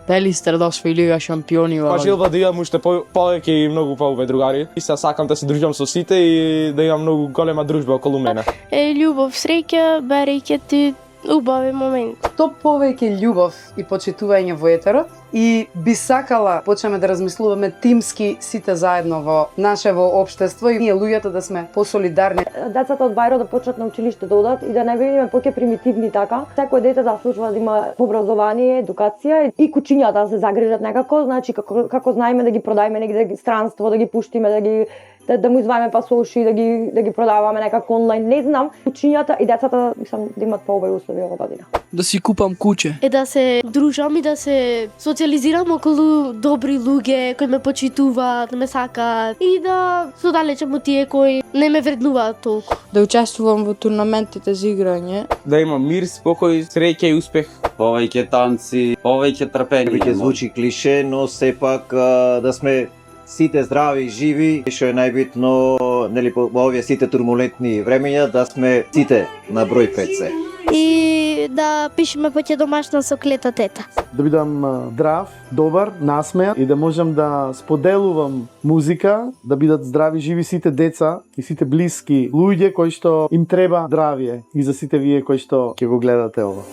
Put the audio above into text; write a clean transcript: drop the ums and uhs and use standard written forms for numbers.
Пелистер да освои Лига шампиони. Па желба да имам уште повеќе и многу повеќе другари. И сега сакам да се дружам со сите и да имам многу голема дружба околу мене. Љубов, среќа, барејќи убави момент. Што повеќе љубов и почитување во етерот и би сакала почнеме да размислуваме тимски сите заедно во нашево општество и ние луѓето да сме посолидарни. Децата од Бајро да почнат на училиште да одат и да не бидеме поќе примитивни така. Секој дете заслужува да има образование, едукација и кучињата да се загрижат некако, значи како знаеме да ги продајме негде, да ги странство, да ги пуштиме, да му извајме пасоши, да ги продаваме некако онлайн. Не знам, кучињата и децата мислам да имат поубави услови ова година. Да си купам куче. Да се дружам и да се социализирам околу добри луѓе кои ме почитуваат, ме сакаат и да се оддалечам од тие кои не ме вреднуваат толку. Да учествувам во турнаментите за играње. Да имам мир, спокој, среќа и успех. Повеќе танци, повеќе трпение. Веќе звучи клише, но сепак да сме сите здрави и живи, што е најбитно, нели во овие сите турбулентни времења да сме сите на број 5 се. И да пишеме поќе домашна со клета тета. Да бидам здрав, добар, насмеат и да можам да споделувам музика, да бидат здрави, живи сите деца и сите блиски луѓе кои што им треба здравие и за сите вие кои што ќе го гледате ова.